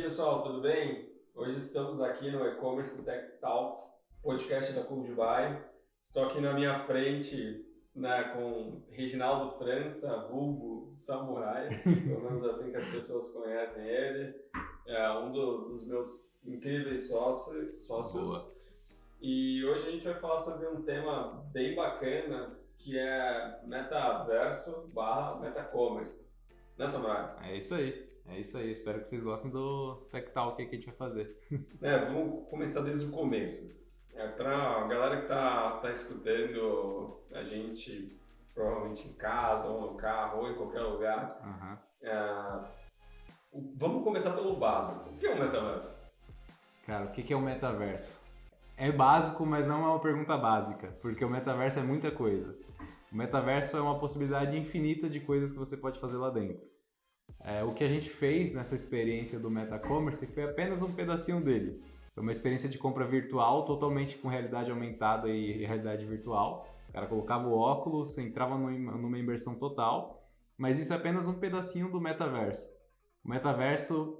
pessoal, tudo bem? Hoje estamos aqui no E-Commerce Tech Talks, podcast da Cool Dubai. Estou aqui na minha frente, né, com Reginaldo França, vulgo Samurai, pelo menos assim que as pessoas conhecem ele. É dos meus incríveis sócios. Boa. E hoje a gente vai falar sobre um tema bem bacana, que é metaverso / metacommerce. Né, Samurai? É isso aí. Espero que vocês gostem do Tech Talk que a gente vai fazer. Vamos começar desde o começo. Para a galera que tá escutando a gente, provavelmente em casa, ou no carro, ou em qualquer lugar, vamos começar pelo básico. O que é um metaverso? Cara, o que é o metaverso? É básico, mas não é uma pergunta básica, porque o metaverso é muita coisa. O metaverso é uma possibilidade infinita de coisas que você pode fazer lá dentro. O que a gente fez nessa experiência do Metacommerce foi apenas um pedacinho dele. Foi uma experiência de compra virtual, totalmente com realidade aumentada e realidade virtual. O cara colocava o óculos, entrava numa imersão total, mas isso é apenas um pedacinho do metaverso. O metaverso,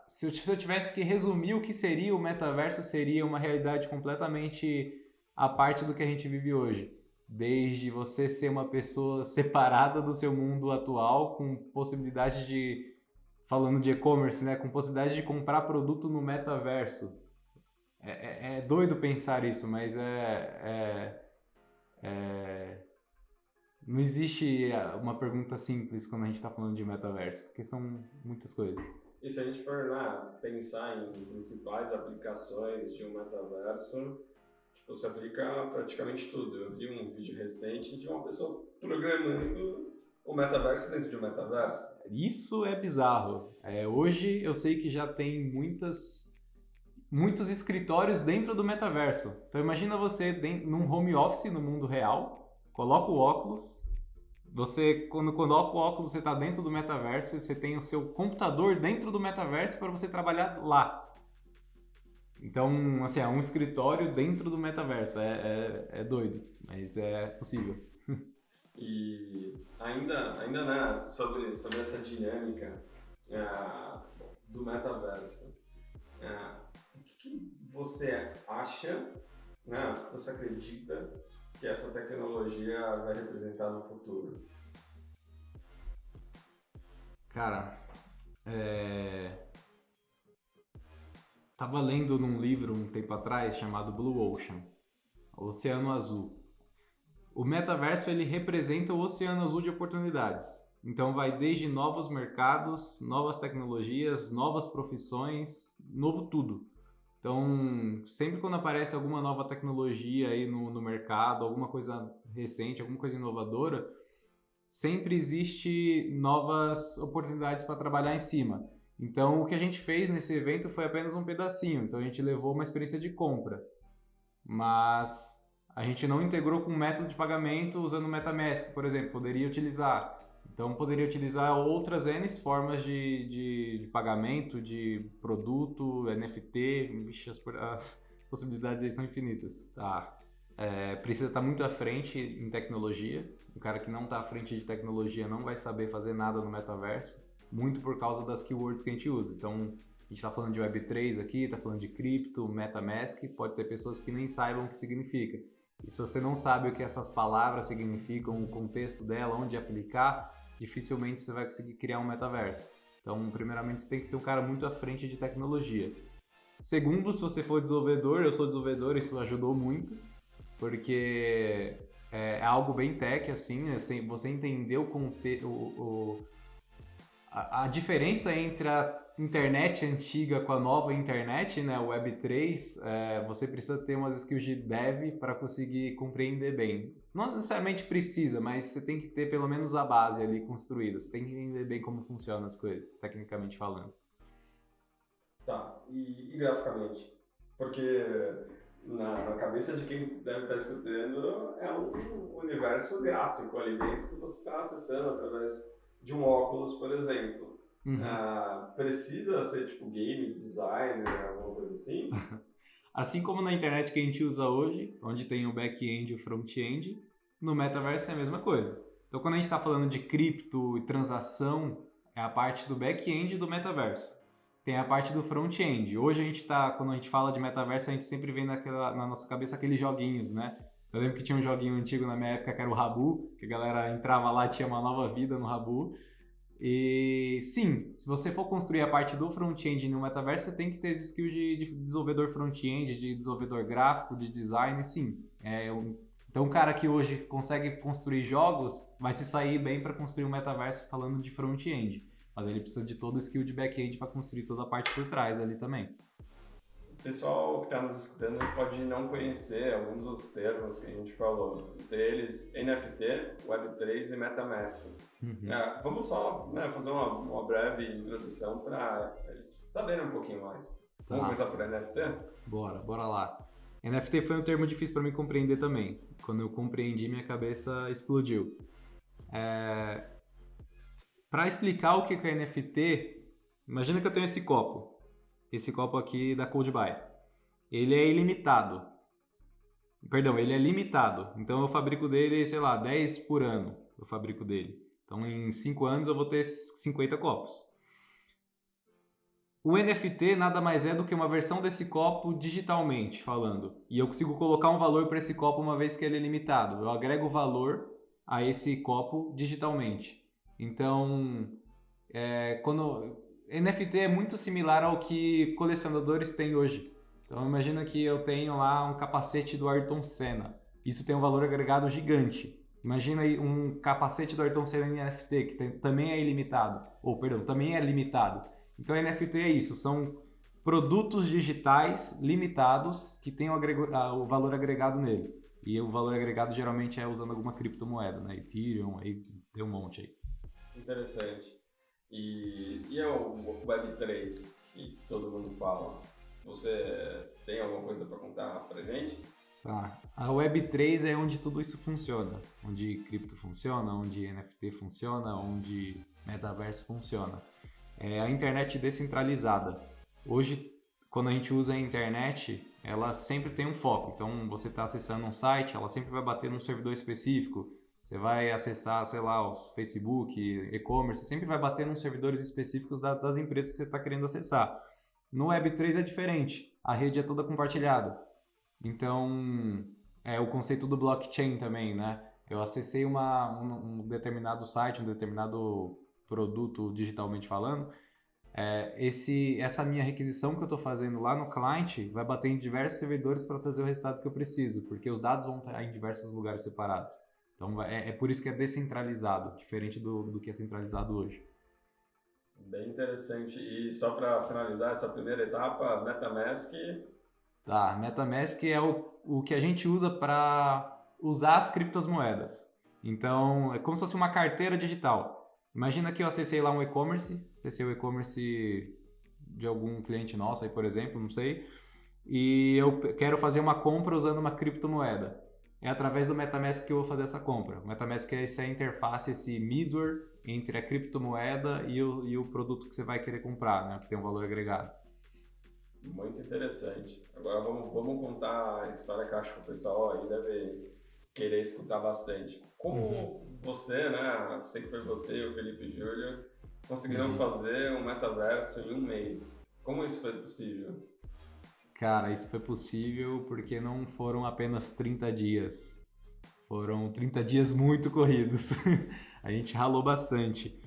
se eu tivesse que resumir o que seria o metaverso, seria uma realidade completamente à parte do que a gente vive hoje. Desde você ser uma pessoa separada do seu mundo atual, com possibilidade falando de e-commerce, né, com possibilidade de comprar produto no metaverso. É doido pensar isso, mas não existe uma pergunta simples quando a gente está falando de metaverso, porque são muitas coisas. E se a gente for pensar em principais aplicações de um metaverso, você aplica praticamente tudo. Eu vi um vídeo recente de uma pessoa programando o metaverso dentro de um metaverso. Isso é bizarro. Hoje eu sei que já tem muitos escritórios dentro do metaverso. Então imagina você num home office no mundo real, coloca o óculos, quando coloca o óculos você está dentro do metaverso e você tem o seu computador dentro do metaverso para você trabalhar lá. Então, assim, é um escritório dentro do metaverso. É doido, mas é possível. E ainda né, sobre essa dinâmica do metaverso, o que você acha, né, você acredita que essa tecnologia vai representar no futuro? Cara, tava lendo num livro um tempo atrás chamado Blue Ocean, Oceano Azul. O metaverso ele representa o oceano azul de oportunidades. Então vai desde novos mercados, novas tecnologias, novas profissões, novo tudo. Então, sempre quando aparece alguma nova tecnologia aí no mercado, alguma coisa recente, alguma coisa inovadora, sempre existe novas oportunidades para trabalhar em cima. Então, o que a gente fez nesse evento foi apenas um pedacinho. Então, a gente levou uma experiência de compra, mas a gente não integrou com método de pagamento usando o MetaMask, por exemplo, poderia utilizar. Então, poderia utilizar outras N formas de pagamento, de produto, NFT, as possibilidades aí são infinitas. Tá? Precisa estar muito à frente em tecnologia. Um cara que não está à frente de tecnologia não vai saber fazer nada no metaverso, muito por causa das keywords que a gente usa. Então, a gente está falando de Web3 aqui, está falando de cripto, MetaMask, pode ter pessoas que nem saibam o que significa. E se você não sabe o que essas palavras significam, o contexto dela, onde aplicar, dificilmente você vai conseguir criar um metaverso. Então, primeiramente, você tem que ser um cara muito à frente de tecnologia. Segundo, se você for desenvolvedor, eu sou desenvolvedor, isso ajudou muito, porque é algo bem tech, assim, você entender a diferença entre a internet antiga com a nova internet, né, o Web3, você precisa ter umas skills de dev para conseguir compreender bem. Não necessariamente precisa, mas você tem que ter pelo menos a base ali construída. Você tem que entender bem como funcionam as coisas, tecnicamente falando. Tá, e graficamente? Porque na cabeça de quem deve estar escutando é um universo gráfico ali dentro que você está acessando através de um óculos, por exemplo. Uhum. Precisa ser tipo game designer, alguma coisa assim? Assim como na internet que a gente usa hoje, onde tem o back-end e o front-end, no metaverso é a mesma coisa. Então, quando a gente está falando de cripto e transação, é a parte do back-end do metaverso. tem a parte do front-end. Hoje a gente quando a gente fala de metaverso, a gente sempre vê na nossa cabeça aqueles joguinhos, né? Eu lembro que tinha um joguinho antigo na minha época que era o Rabu, que a galera entrava lá e tinha uma nova vida no Rabu. E sim, se você for construir a parte do front-end no metaverso, você tem que ter as skills de desenvolvedor front-end, de desenvolvedor gráfico, de design, sim. Então um cara que hoje consegue construir jogos vai se sair bem para construir um metaverso falando de front-end. Mas ele precisa de todo o skill de back-end para construir toda a parte por trás ali também. O pessoal que está nos escutando pode não conhecer alguns dos termos que a gente falou. Entre eles, NFT, Web3 e MetaMask. Vamos só fazer uma breve introdução para eles saberem um pouquinho mais. Vamos começar por NFT? Bora lá. NFT foi um termo difícil para mim compreender também. Quando eu compreendi, minha cabeça explodiu. Para explicar o que é NFT, imagina que eu tenho esse copo aqui da CodeBuy. Ele é ilimitado. Perdão, ele é limitado. Então eu fabrico dele, 10 por ano eu fabrico dele. Então em 5 anos eu vou ter 50 copos. O NFT nada mais é do que uma versão desse copo digitalmente falando. E eu consigo colocar um valor para esse copo uma vez que ele é limitado. Eu agrego valor a esse copo digitalmente. Então, NFT é muito similar ao que colecionadores têm hoje. Então, imagina que eu tenho lá um capacete do Ayrton Senna. Isso tem um valor agregado gigante. Imagina aí um capacete do Ayrton Senna em NFT, que também é ilimitado. Também é limitado. Então, NFT é isso. São produtos digitais limitados que têm o valor agregado nele. E o valor agregado geralmente é usando alguma criptomoeda, né? Ethereum, aí tem um monte aí. Interessante. E é o Web3 que todo mundo fala? Você tem alguma coisa para contar pra gente? Tá. A Web3 é onde tudo isso funciona. Onde cripto funciona, onde NFT funciona, onde metaverso funciona. É a internet descentralizada. Hoje, quando a gente usa a internet, ela sempre tem um foco. Então, você está acessando um site, ela sempre vai bater num servidor específico. Você vai acessar, o Facebook, e-commerce, sempre vai bater nos servidores específicos das empresas que você está querendo acessar. No Web3 é diferente, a rede é toda compartilhada. Então, é o conceito do blockchain também, né? Eu acessei um determinado site, um determinado produto digitalmente falando, essa minha requisição que eu estou fazendo lá no client vai bater em diversos servidores para trazer o resultado que eu preciso, porque os dados vão estar em diversos lugares separados. Então é por isso que é descentralizado, diferente do que é centralizado hoje. Bem interessante. E só para finalizar essa primeira etapa, MetaMask... Tá, MetaMask é o que a gente usa para usar as criptomoedas. Então é como se fosse uma carteira digital. Imagina que eu acessei lá um e-commerce, acessei o e-commerce de algum cliente nosso aí, por exemplo, não sei, e eu quero fazer uma compra usando uma criptomoeda. É através do MetaMask que eu vou fazer essa compra. O MetaMask é essa interface, esse middleware entre a criptomoeda e o produto que você vai querer comprar, né? Que tem um valor agregado. Muito interessante. Agora vamos contar a história que eu acho que o pessoal aí deve querer escutar bastante. Como você, né? Sei que foi você e o Felipe Júlio conseguiram fazer um metaverso em um mês. Como isso foi possível? Cara, isso foi possível porque não foram apenas 30 dias. Foram 30 dias muito corridos. A gente ralou bastante.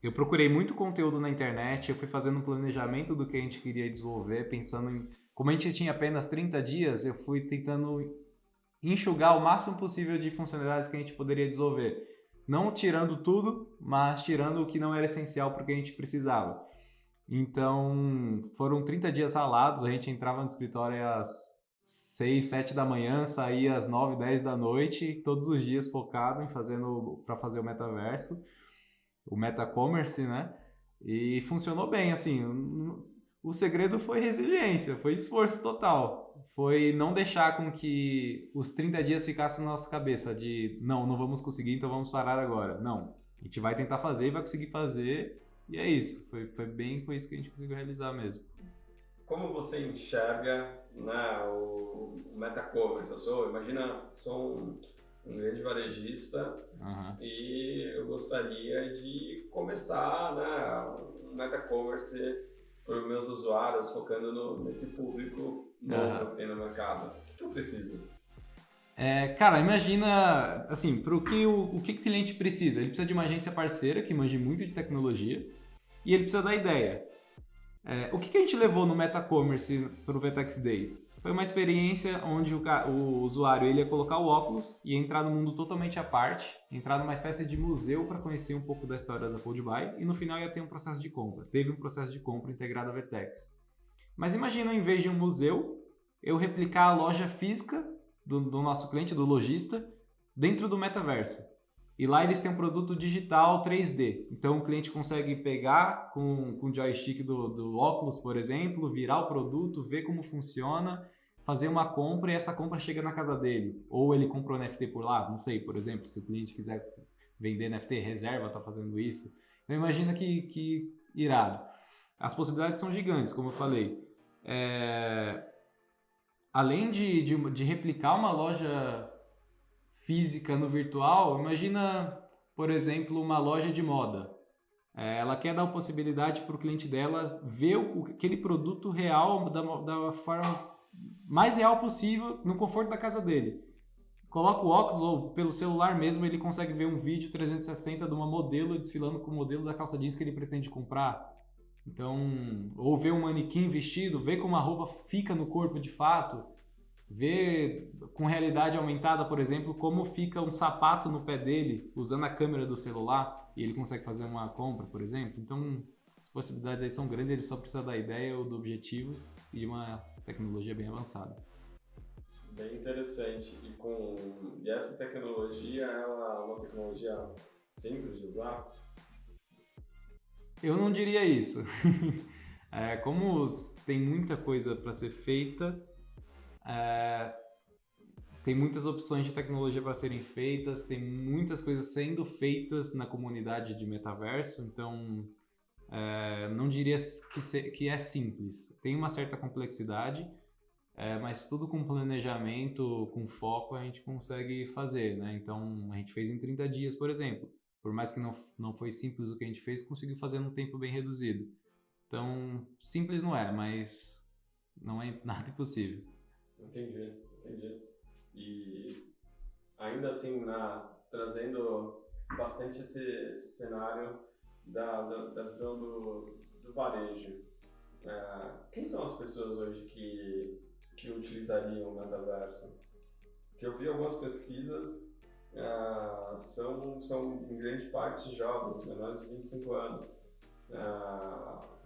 Eu procurei muito conteúdo na internet, eu fui fazendo um planejamento do que a gente queria desenvolver, pensando em... Como a gente tinha apenas 30 dias, eu fui tentando enxugar o máximo possível de funcionalidades que a gente poderia desenvolver. Não tirando tudo, mas tirando o que não era essencial para o que a gente precisava. Então, foram 30 dias ralados, a gente entrava no escritório às 6, 7 da manhã, saía às 9, 10 da noite, todos os dias focado para fazer o metaverso, o metacommerce, né? E funcionou bem, assim, o segredo foi resiliência, foi esforço total, foi não deixar com que os 30 dias ficassem na nossa cabeça de não vamos conseguir, então vamos parar agora. Não, a gente vai tentar fazer e vai conseguir fazer. E é isso, foi bem com isso que a gente conseguiu realizar mesmo. Como você enxerga, né, o metacommerce? Sou um grande varejista, Aham. e eu gostaria de começar, né, um meta-commerce para os meus usuários, focando nesse público novo Aham. que tem no mercado. O que eu preciso? Cara, imagina, assim, o que o cliente precisa? Ele precisa de uma agência parceira que manje muito de tecnologia e ele precisa da ideia. O que a gente levou no MetaCommerce para o Vetex Day? Foi uma experiência onde o usuário ele ia colocar o óculos e ia entrar num mundo totalmente à parte, entrar numa espécie de museu para conhecer um pouco da história da Coldbuy e no final ia ter um processo de compra. Teve um processo de compra integrado à Vetex. Mas imagina, em vez de um museu, eu replicar a loja física do nosso cliente, do lojista, dentro do metaverso. E lá eles têm um produto digital 3D. Então o cliente consegue pegar com o joystick do óculos, por exemplo, virar o produto, ver como funciona, fazer uma compra e essa compra chega na casa dele. Ou ele comprou NFT por lá, não sei, por exemplo, se o cliente quiser vender NFT, reserva, está fazendo isso. Então imagina que irado. As possibilidades são gigantes, como eu falei. Além de replicar uma loja física no virtual, imagina, por exemplo, uma loja de moda. Ela quer dar a possibilidade para o cliente dela ver aquele produto real da forma mais real possível no conforto da casa dele. Coloca o óculos ou pelo celular mesmo ele consegue ver um vídeo 360 de uma modelo desfilando com o modelo da calça jeans que ele pretende comprar. Então, ou ver um manequim vestido, ver como a roupa fica no corpo de fato, ver com realidade aumentada, por exemplo, como fica um sapato no pé dele usando a câmera do celular e ele consegue fazer uma compra, por exemplo. Então, as possibilidades aí são grandes, ele só precisa da ideia ou do objetivo e de uma tecnologia bem avançada. Bem interessante. E essa tecnologia, ela é uma tecnologia simples de usar? Eu não diria isso. Como tem muita coisa para ser feita, tem muitas opções de tecnologia para serem feitas, tem muitas coisas sendo feitas na comunidade de metaverso, então não diria que é simples. Tem uma certa complexidade, mas tudo com planejamento, com foco, a gente consegue fazer, né? Então, a gente fez em 30 dias, por exemplo. Por mais que não foi simples o que a gente fez, conseguiu fazer num tempo bem reduzido. Então, simples não é, mas não é nada impossível. Entendi. E ainda assim, trazendo bastante esse cenário da visão do varejo. Quem são as pessoas hoje que utilizariam o metaverso? Que eu vi algumas pesquisas, são em grande parte jovens, menores de 25 anos.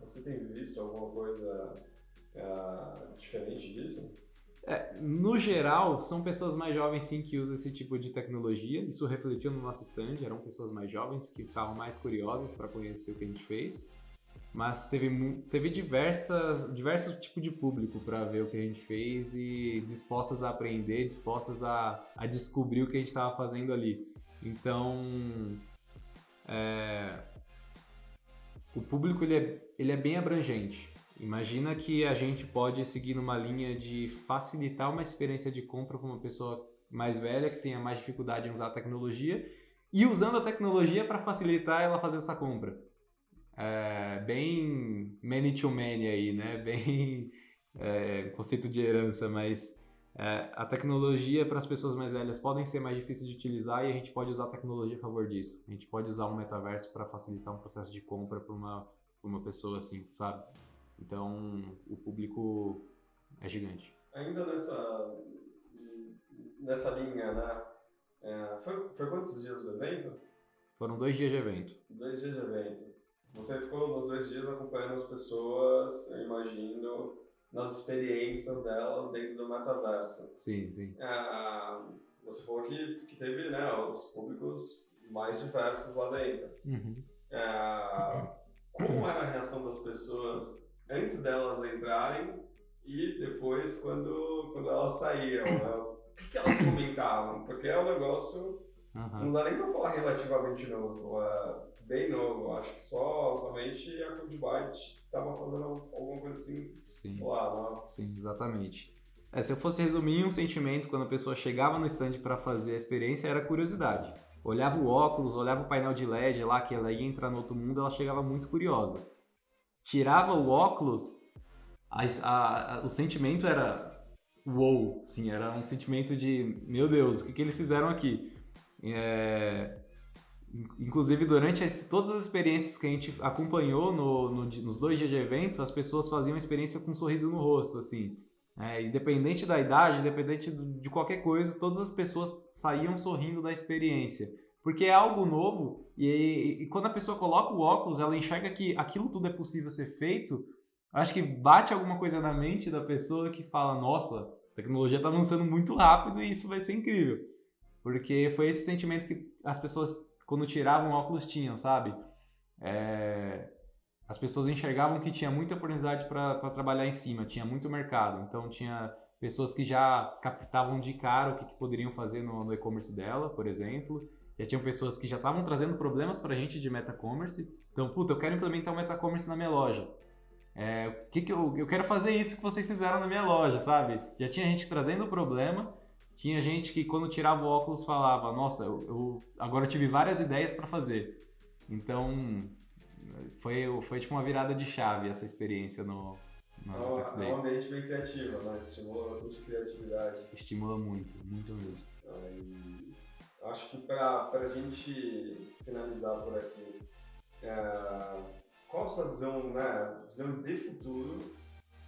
Você tem visto alguma coisa diferente disso? No geral, são pessoas mais jovens sim que usam esse tipo de tecnologia. Isso refletiu no nosso stand, eram pessoas mais jovens que estavam mais curiosas para conhecer o que a gente fez. Mas teve diversos tipos de público para ver o que a gente fez e dispostas a aprender, dispostas a descobrir o que a gente estava fazendo ali. Então, o público ele é bem abrangente. Imagina que a gente pode seguir numa linha de facilitar uma experiência de compra para uma pessoa mais velha que tenha mais dificuldade em usar a tecnologia e usando a tecnologia para facilitar ela fazer essa compra. Bem many to many aí, né? Bem conceito de herança, mas a tecnologia para as pessoas mais velhas podem ser mais difíceis de utilizar e a gente pode usar a tecnologia a favor disso. A gente pode usar um metaverso para facilitar um processo de compra para uma pessoa assim, sabe? Então, o público é gigante. Ainda nessa linha, né? Foi quantos dias do evento? Foram 2 dias de evento. 2 dias de evento. Você ficou nos 2 dias acompanhando as pessoas, eu imagino, nas experiências delas dentro do metaverso. Sim. Você falou que teve, né, os públicos mais diversos lá dentro. Uhum. Como era a reação das pessoas antes delas entrarem e depois quando elas saíam? Né? O que elas comentavam? Porque é um negócio, não dá nem pra falar relativamente novo, bem novo. Acho que somente a Coldbyte estava fazendo alguma coisa assim. Sim. Lá, não? Sim, exatamente. Se eu fosse resumir um sentimento quando a pessoa chegava no stand para fazer a experiência, era curiosidade. Olhava o óculos, olhava o painel de LED lá, que ela ia entrar no outro mundo, ela chegava muito curiosa. Tirava o óculos, o sentimento era wow, sim, era um sentimento de, meu Deus, o que eles fizeram aqui? Inclusive, durante todas as experiências que a gente acompanhou nos 2 dias de evento, as pessoas faziam a experiência com um sorriso no rosto, assim. Independente da idade, independente de qualquer coisa, todas as pessoas saíam sorrindo da experiência. Porque é algo novo e quando a pessoa coloca o óculos, ela enxerga que aquilo tudo é possível ser feito, acho que bate alguma coisa na mente da pessoa que fala, nossa, a tecnologia está avançando muito rápido e isso vai ser incrível. Porque foi esse sentimento que as pessoas, quando tiravam o óculos, tinham, sabe? As pessoas enxergavam que tinha muita oportunidade para trabalhar em cima, tinha muito mercado. Então, tinha pessoas que já captavam de cara o que poderiam fazer no e-commerce dela, por exemplo. Já tinham pessoas que já estavam trazendo problemas para a gente de meta-commerce. Então, eu quero implementar um meta-commerce na minha loja. Eu quero fazer isso que vocês fizeram na minha loja, sabe? Já tinha gente trazendo o problema, tinha gente que quando tirava o óculos falava, nossa, agora eu tive várias ideias para fazer. Então, foi tipo uma virada de chave essa experiência no Tax Day. É um ambiente bem criativo, né? Estimula bastante criatividade. Estimula muito, muito mesmo. Acho que para a gente finalizar por aqui, qual a sua visão, né, visão de futuro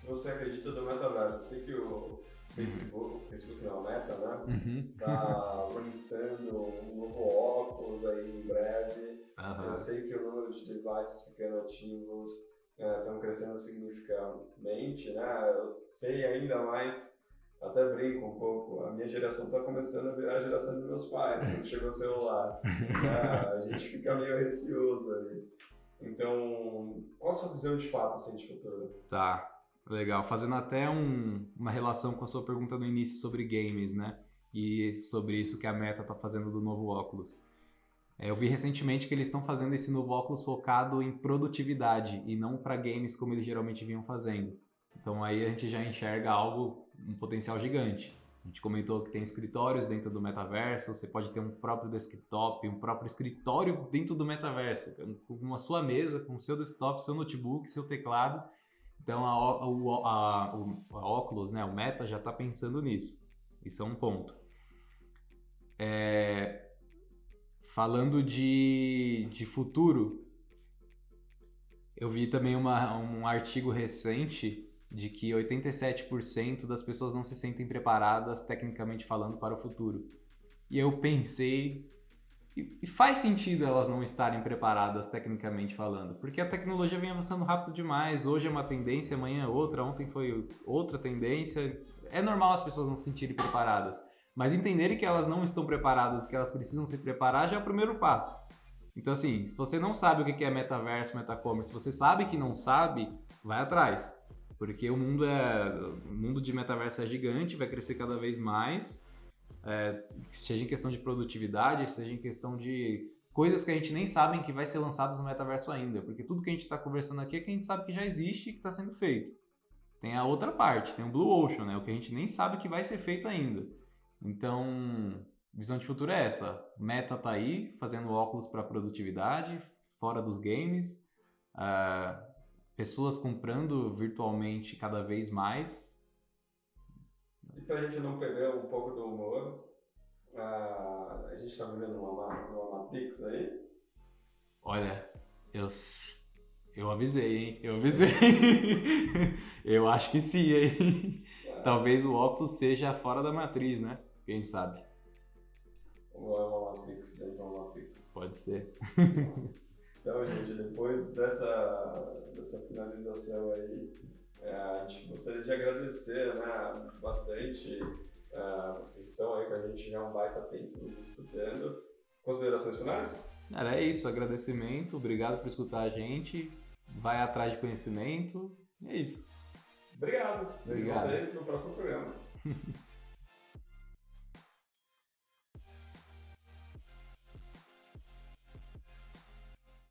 que você acredita do metaverso? Eu sei que o Facebook não, a Meta, né? Tá lançando um novo óculos aí em breve. Eu sei que o número de devices ficando ativos estão crescendo significativamente, né? Eu sei ainda mais, até brinco um pouco, a minha geração está começando a virar a geração dos meus pais, quando chegou o celular. A gente fica meio receoso ali. Então, qual a sua visão de fato assim, de futuro? Tá, legal. Fazendo até uma relação com a sua pergunta no início sobre games, né? E sobre isso que a Meta está fazendo do novo óculos. Eu vi recentemente que eles estão fazendo esse novo óculos focado em produtividade e não para games como eles geralmente vinham fazendo. Então aí a gente já enxerga um potencial gigante. A gente comentou que tem escritórios dentro do metaverso, você pode ter um próprio desktop, um próprio escritório dentro do metaverso, com a sua mesa, com o seu desktop, seu notebook, seu teclado. Então a Oculus, né, o Meta já está pensando nisso. Isso é um ponto. Falando de futuro, eu vi também um artigo recente de que 87% das pessoas não se sentem preparadas, tecnicamente falando, para o futuro. E eu pensei, e faz sentido elas não estarem preparadas, tecnicamente falando, porque a tecnologia vem avançando rápido demais, hoje é uma tendência, amanhã é outra, ontem foi outra tendência. É normal as pessoas não se sentirem preparadas, mas entenderem que elas não estão preparadas, que elas precisam se preparar, já é o primeiro passo. Então assim, se você não sabe o que é metaverso, metacommerce, se você sabe que não sabe, vai atrás. Porque o mundo de metaverso é gigante, vai crescer cada vez mais, seja em questão de produtividade, seja em questão de coisas que a gente nem sabe que vai ser lançadas no metaverso ainda, porque tudo que a gente está conversando aqui é que a gente sabe que já existe e que está sendo feito. Tem a outra parte, tem o Blue Ocean, né, o que a gente nem sabe que vai ser feito ainda. Então, visão de futuro é essa. Meta tá aí, fazendo óculos para produtividade, fora dos games, pessoas comprando virtualmente cada vez mais. E pra gente não perder um pouco do humor, a gente tá vivendo uma Matrix aí? Olha, eu avisei, hein? Eu avisei. Eu acho que sim, hein? Talvez o óculos seja fora da matriz, né? Quem sabe? Ou é uma Matrix dentro de uma Matrix? Pode ser. Então, gente, depois dessa finalização aí, a gente gostaria de agradecer, né, bastante. Vocês estão aí com a gente já há um baita tempo nos escutando. Considerações finais? Era isso, agradecimento, obrigado por escutar a gente, vai atrás de conhecimento, é isso. Obrigado. Vejo vocês no próximo programa.